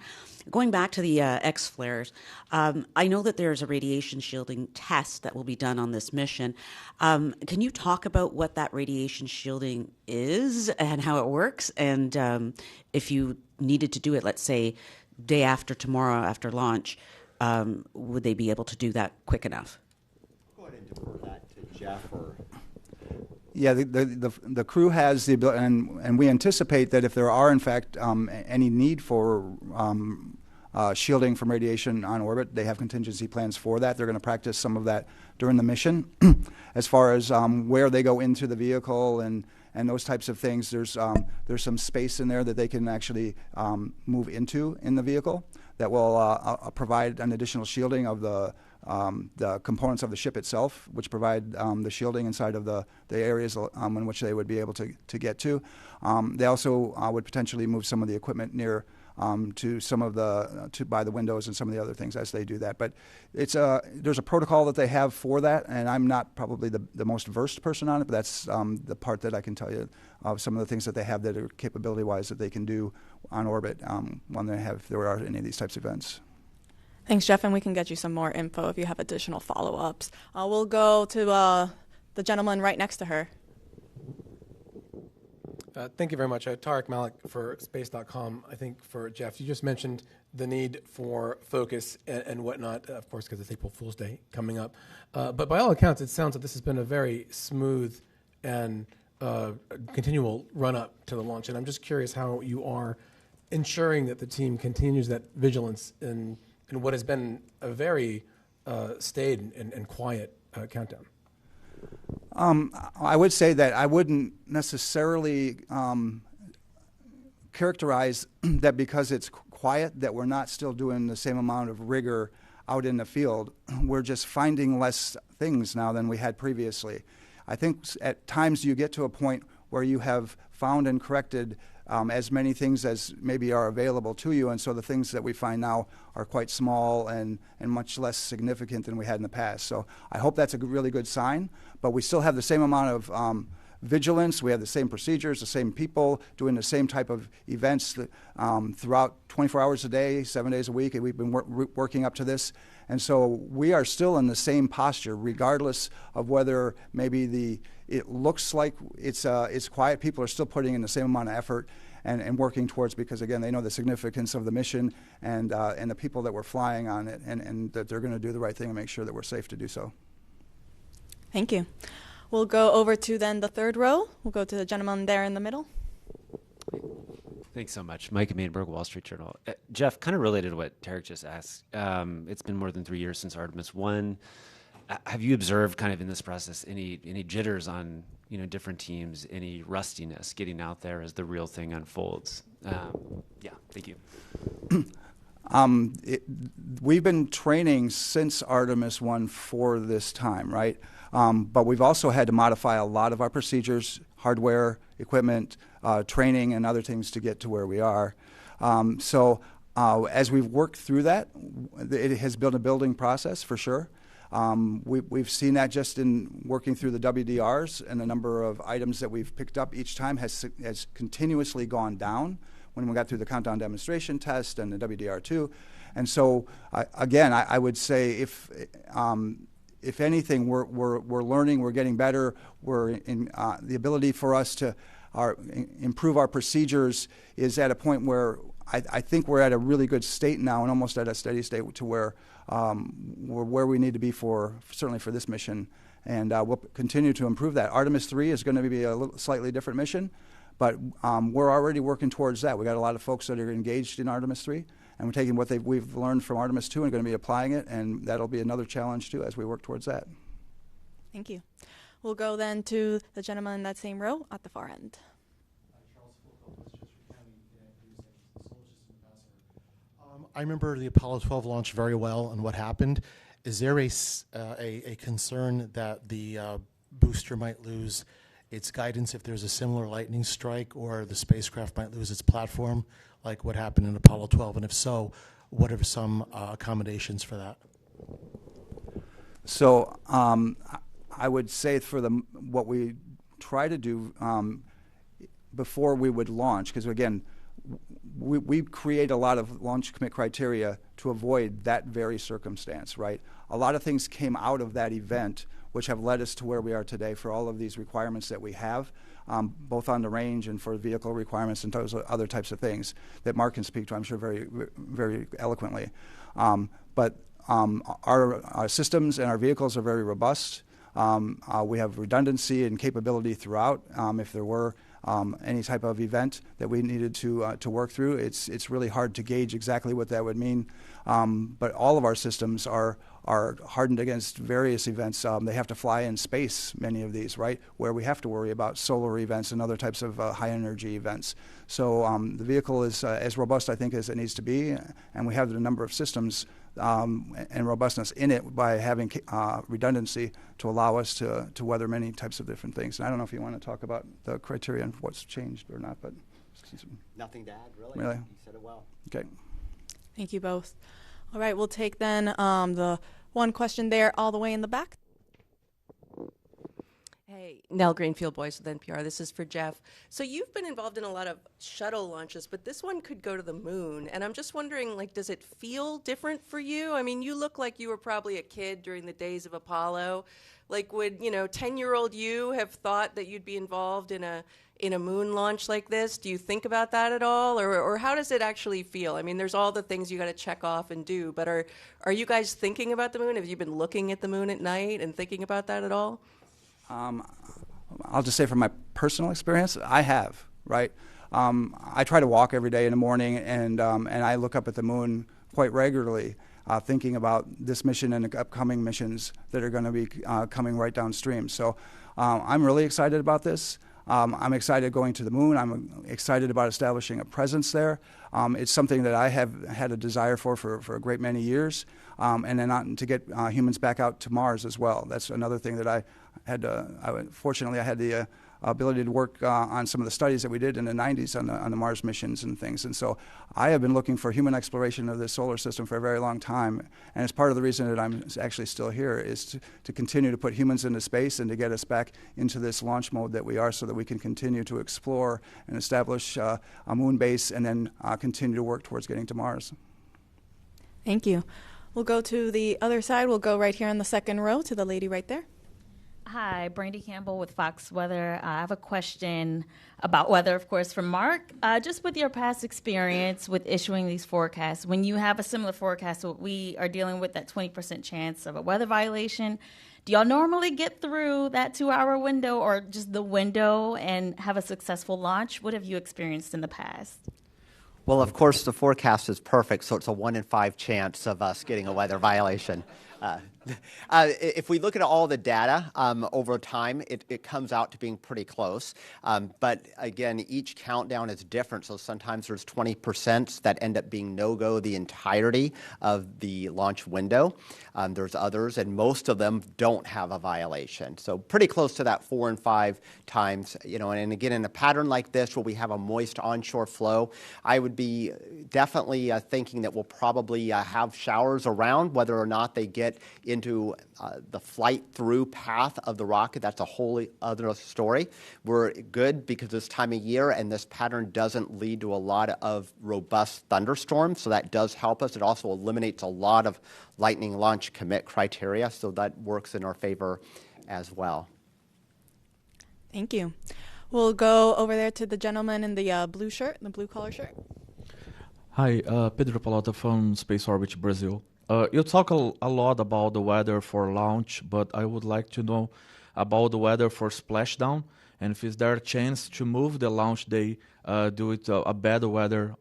Going back to the X flares, I know that there's a radiation shielding test that will be done on this mission. Can you talk about what that radiation shielding is and how it works? And if you needed to do it, let's say, day after tomorrow after launch, would they be able to do that quick enough? Go ahead and defer that to Jeff or... Yeah, the crew has the ability, and we anticipate that if there are, in fact, any need for shielding from radiation on orbit, they have contingency plans for that. They're going to practice some of that during the mission. As far as where they go into the vehicle and those types of things, there's some space in there that they can actually move into in the vehicle that will provide an additional shielding of the components of the ship itself, which provide the shielding inside of the areas in which they would be able to get to. They also would potentially move some of the equipment near to some of by the windows and some of the other things as they do that. But there's a protocol that they have for that, and I'm not probably the most versed person on it, but that's the part that I can tell you of some of the things that they have that are capability-wise that they can do on orbit when there are any of these types of events. Thanks, Jeff, and we can get you some more info if you have additional follow-ups. We'll go to the gentleman right next to her. Thank you very much. Tarek Malik for Space.com. I think for Jeff, you just mentioned the need for focus and whatnot, of course, because it's April Fool's Day coming up. But by all accounts, it sounds like this has been a very smooth and continual run-up to the launch. And I'm just curious how you are ensuring that the team continues that vigilance in what has been a very staid and quiet countdown. I would say that I wouldn't necessarily characterize that because it's quiet that we're not still doing the same amount of rigor out in the field. We're just finding less things now than we had previously. I think at times you get to a point where you have found and corrected as many things as maybe are available to you, and so the things that we find now are quite small and much less significant than we had in the past. So I hope that's a really good sign, but we still have the same amount of vigilance. We have the same procedures, the same people doing the same type of events throughout 24 hours a day, 7 days a week, and we've been working up to this. And so we are still in the same posture, regardless of whether maybe it looks like it's quiet. People are still putting in the same amount of effort and working towards, because again, they know the significance of the mission and the people that we're flying on it, and that they're going to do the right thing and make sure that we're safe to do so. Thank you. We'll go over to then the third row. We'll go to the gentleman there in the middle. Thanks so much. Mike Mainberg, Wall Street Journal. Jeff, kind of related to what Tarek just asked. It's been more than 3 years since Artemis I. Have you observed kind of in this process any jitters on different teams, any rustiness getting out there as the real thing unfolds? Yeah, thank you. We've been training since Artemis I for this time, right? But we've also had to modify a lot of our procedures, hardware, equipment, training, and other things to get to where we are. So as we've worked through that, it has been a building process for sure. We've seen that just in working through the WDRs, and the number of items that we've picked up each time has continuously gone down when we got through the countdown demonstration test and the WDR2. And so, again, I would say if anything, we're learning, we're getting better. We're in the ability for us to improve our procedures is at a point where I think we're at a really good state now, and almost at a steady state to where we're where we need to be certainly for this mission, and we'll continue to improve that. Artemis III is going to be a slightly different mission, but we're already working towards that. We got a lot of folks that are engaged in Artemis III, and we're taking what we've learned from Artemis II and going to be applying it, and that'll be another challenge too as we work towards that. Thank you. We'll go then to the gentleman in that same row at the far end. I remember the Apollo 12 launch very well and what happened. Is there a concern that the booster might lose its guidance if there's a similar lightning strike, or the spacecraft might lose its platform, like what happened in Apollo 12? And if so, what are some accommodations for that? So I would say for what we try to do, before we would launch, because again, we create a lot of launch commit criteria to avoid that very circumstance, right? A lot of things came out of that event which have led us to where we are today for all of these requirements that we have, both on the range and for vehicle requirements and those other types of things that Mark can speak to, I'm sure, very, very eloquently. But our systems and our vehicles are very robust. We have redundancy and capability throughout. If there were any type of event that we needed to work through, it's really hard to gauge exactly what that would mean. But all of our systems are hardened against various events. They have to fly in space, many of these, right, where we have to worry about solar events and other types of high energy events. So the vehicle is as robust, I think, as it needs to be, and we have the number of systems and robustness in it by having redundancy to allow us to weather many types of different things. And I don't know if you want to talk about the criteria and what's changed or not, but nothing to add, really. Really? You said it well. Okay. Thank you both. All right, we'll take then the one question there all the way in the back. Hey, Nell Greenfield, Boys with NPR. This is for Jeff. So you've been involved in a lot of shuttle launches, but this one could go to the moon. And I'm just wondering, like, does it feel different for you? I mean, you look like you were probably a kid during the days of Apollo. Like, would, 10-year-old you have thought that you'd be involved in a moon launch like this? Do you think about that at all? Or how does it actually feel? I mean, there's all the things you got to check off and do, but are you guys thinking about the moon? Have you been looking at the moon at night and thinking about that at all? I'll just say from my personal experience, I have, right? I try to walk every day in the morning, and I look up at the moon quite regularly, thinking about this mission and the upcoming missions that are going to be coming right downstream. So I'm really excited about this. I'm excited going to the moon. I'm excited about establishing a presence there. It's something that I have had a desire for a great many years, and then to get humans back out to Mars as well. That's another thing that I had. Fortunately, I had the ability to work on some of the studies that we did in the 90s on the Mars missions and things. And so I have been looking for human exploration of the solar system for a very long time. And it's part of the reason that I'm actually still here is to continue to put humans into space and to get us back into this launch mode that we are, so that we can continue to explore and establish a moon base and then continue to work towards getting to Mars. Thank you. We'll go to the other side. We'll go right here in the second row to the lady right there. Hi, Brandy Campbell with Fox Weather. I have a question about weather, of course, from Mark. Just with your past experience with issuing these forecasts, when you have a similar forecast, what we are dealing with, that 20% chance of a weather violation, do y'all normally get through that 2-hour window or just the window and have a successful launch? What have you experienced in the past? Well, of course, the forecast is perfect, so it's a 1 in 5 chance of us getting a weather violation. If we look at all the data over time, it comes out to being pretty close. But again, each countdown is different. So sometimes there's 20% that end up being no-go the entirety of the launch window. There's others, and most of them don't have a violation. So pretty close to that 4 and 5 times. And again, in a pattern like this where we have a moist onshore flow, I would be definitely thinking that we'll probably have showers around. Whether or not they get into the flight through path of the rocket, that's a whole other story. We're good because this time of year and this pattern doesn't lead to a lot of robust thunderstorms, so that does help us. It also eliminates a lot of lightning launch commit criteria, so that works in our favor as well. Thank you. We'll go over there to the gentleman in the blue shirt, the blue collar shirt. Hi, Pedro Palota from Space Orbit Brazil. You talk a lot about the weather for launch, but I would like to know about the weather for splashdown, and if is there a chance to move the launch day, do it a better weather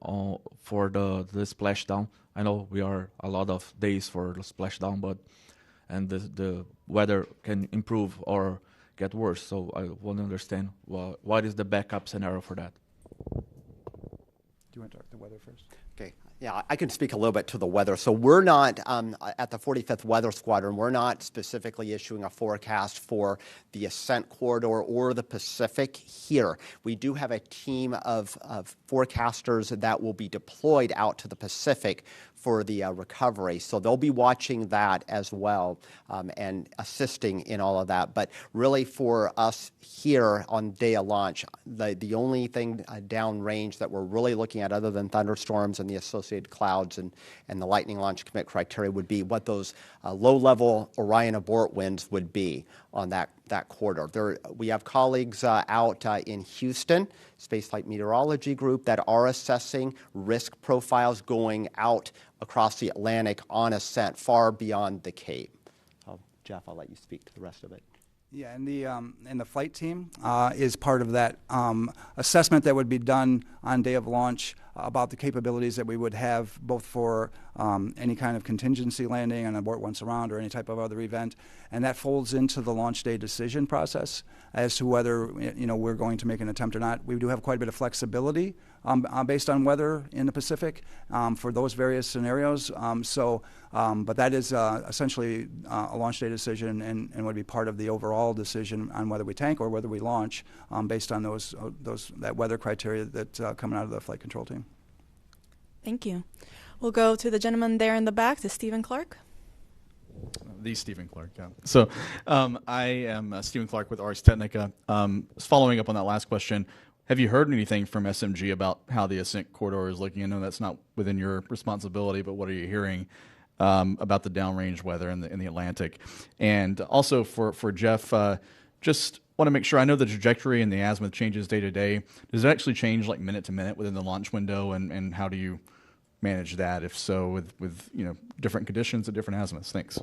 for the splashdown. I know we are a lot of days for the splashdown, but the weather can improve or get worse. So I want to understand what is the backup scenario for that. Do you want to talk the weather first? Okay. Yeah, I can speak a little bit to the weather. So we're not, at the 45th Weather Squadron, we're not specifically issuing a forecast for the Ascent Corridor or the Pacific here. We do have a team of forecasters that will be deployed out to the Pacific for the recovery. So they'll be watching that as well and assisting in all of that. But really for us here on day of launch, the only thing downrange that we're really looking at other than thunderstorms and the associated clouds and the lightning launch commit criteria would be what those low-level Orion abort winds would be on that corridor. We have colleagues out in Houston, Spaceflight Meteorology Group, that are assessing risk profiles going out across the Atlantic on ascent far beyond the Cape. Jeff, I'll let you speak to the rest of it. Yeah, and the flight team is part of that assessment that would be done on day of launch about the capabilities that we would have both for any kind of contingency landing, an abort once around, or any type of other event, and that folds into the launch day decision process as to whether we're going to make an attempt or not. We do have quite a bit of flexibility based on weather in the Pacific for those various scenarios. But that is essentially a launch day decision and would be part of the overall decision on whether we tank or whether we launch based on that weather criteria that coming out of the flight control team. Thank you. We'll go to the gentleman there in the back, to Stephen Clark. The Stephen Clark, yeah. So I am Stephen Clark with Ars Technica. Following up on that last question, have you heard anything from SMG about how the Ascent Corridor is looking? I know that's not within your responsibility, but what are you hearing about the downrange weather in the Atlantic? And also for Jeff, just want to make sure, I know the trajectory and the azimuth changes day to day. Does it actually change like minute to minute within the launch window, and how do you manage that, if so, with different conditions at different azimuths? Thanks.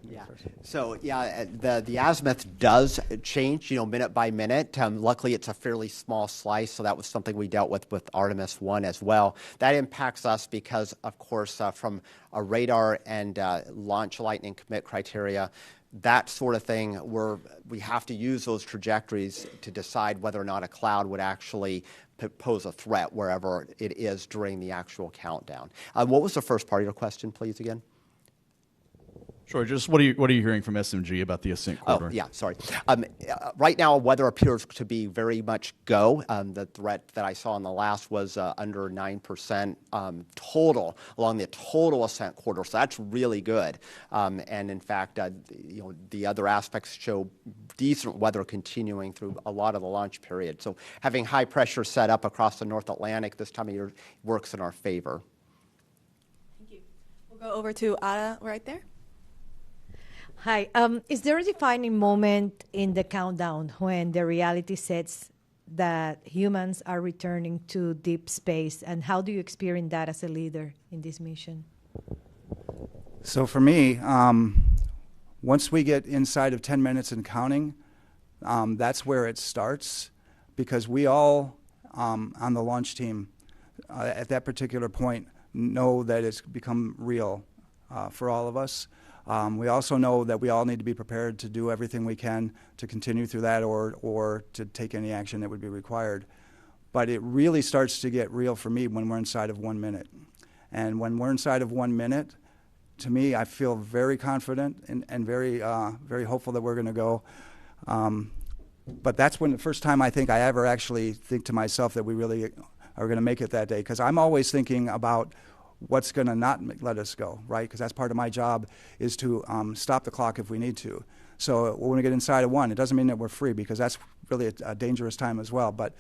Yeah. So yeah, the azimuth does change, minute by minute. Luckily, it's a fairly small slice, so that was something we dealt with Artemis I as well. That impacts us because, of course, from a radar and launch lightning commit criteria, that sort of thing, we have to use those trajectories to decide whether or not a cloud would actually pose a threat wherever it is during the actual countdown. What was the first part of your question, please, again? Sure. Just what are you hearing from SMG about the Ascent Corridor? Oh, yeah, sorry. Right now, weather appears to be very much go. The threat that I saw in the last was under 9% total along the total Ascent Corridor, so that's really good. And in fact, the other aspects show decent weather continuing through a lot of the launch period. So having high pressure set up across the North Atlantic this time of year works in our favor. Thank you. We'll go over to Ada right there. Hi. Is there a defining moment in the countdown when the reality sets that humans are returning to deep space, and how do you experience that as a leader in this mission? So for me, once we get inside of 10 minutes and counting, that's where it starts, because we all on the launch team at that particular point know that it's become real for all of us. We also know that we all need to be prepared to do everything we can to continue through that or to take any action that would be required. But it really starts to get real for me when we're inside of 1 minute. And when we're inside of 1 minute, to me, I feel very confident and very hopeful that we're going to go. But that's when the first time I think I ever actually think to myself that we really are going to make it that day. Because I'm always thinking about what's going to not let us go, right? Because that's part of my job, is to stop the clock if we need to. So when we get inside of 1, it doesn't mean that we're free, because that's really a dangerous time as well. But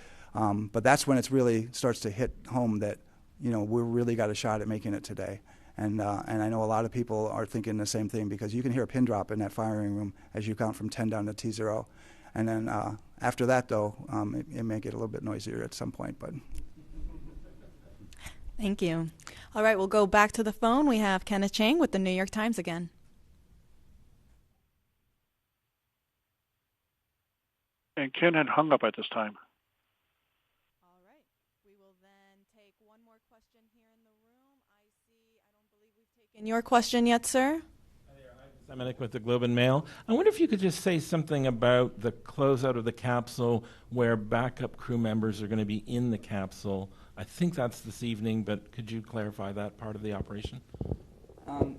that's when it really starts to hit home that we really got a shot at making it today. And I know a lot of people are thinking the same thing, because you can hear a pin drop in that firing room as you count from 10 down to T0. And then after that, though, it may get a little bit noisier at some point, but. Thank you. All right, we'll go back to the phone. We have Kenneth Chang with the New York Times again. And Ken had hung up at this time. All right. We will then take one more question here in the room. I don't believe we've taken your question yet, sir. Semenic with the Globe and Mail. I wonder if you could just say something about the closeout of the capsule, where backup crew members are going to be in the capsule. I think that's this evening, but could you clarify that part of the operation?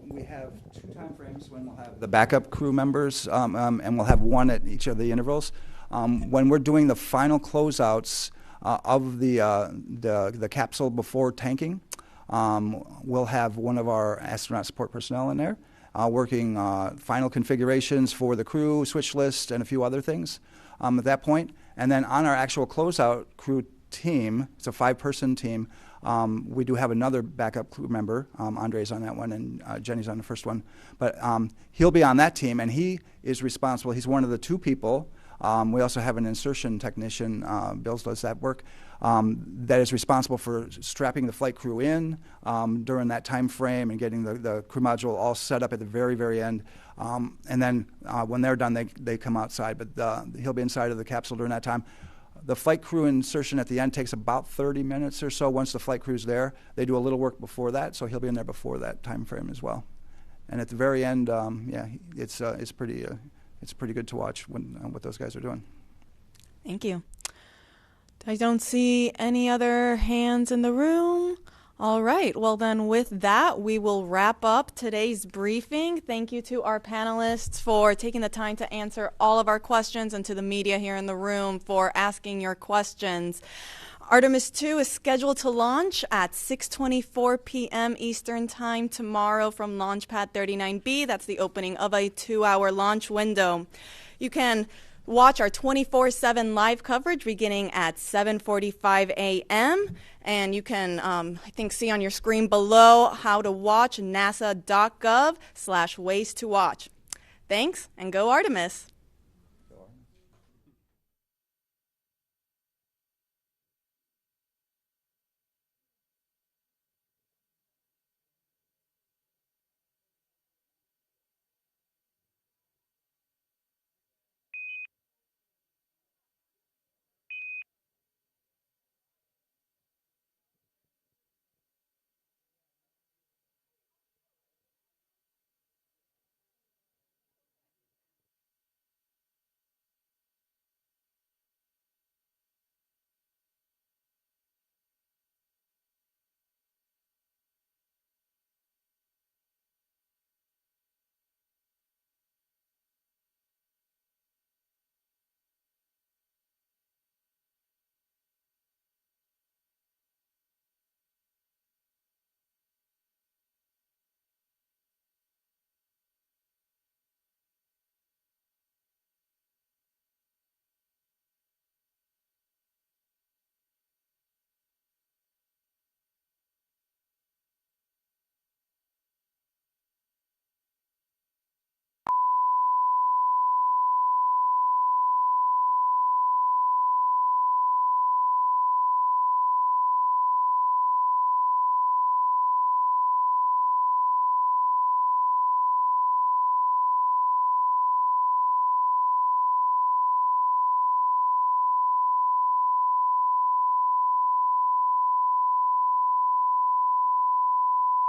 We have 2 time frames when we'll have the backup crew members, and we'll have 1 at each of the intervals. When we're doing the final closeouts of the capsule before tanking, we'll have one of our astronaut support personnel in there working final configurations for the crew, switch list, and a few other things at that point. And then on our actual closeout crew team, it's a 5-person team, we do have another backup crew member. Andre's on that one, and Jenny's on the first one. But he'll be on that team, and he is responsible. He's one of the 2 people. We also have an insertion technician, Bill does that work, that is responsible for strapping the flight crew in during that time frame and getting the crew module all set up at the very, very end. And then when they're done, they come outside. But he'll be inside of the capsule during that time. The flight crew insertion at the end takes about 30 minutes or so. Once the flight crew's there, they do a little work before that, so he'll be in there before that time frame as well. And at the very end, it's pretty good to watch what those guys are doing. Thank you. I don't see any other hands in the room. All right. Well, then with that, we will wrap up today's briefing. Thank you to our panelists for taking the time to answer all of our questions, and to the media here in the room for asking your questions. Artemis II is scheduled to launch at 6:24 p.m. Eastern Time tomorrow from Launch Pad 39B. That's the opening of a 2-hour launch window. You can watch our 24/7 live coverage beginning at 7:45 a.m. And you can, I think, see on your screen below how to watch nasa.gov/ways to watch. Thanks, and go Artemis.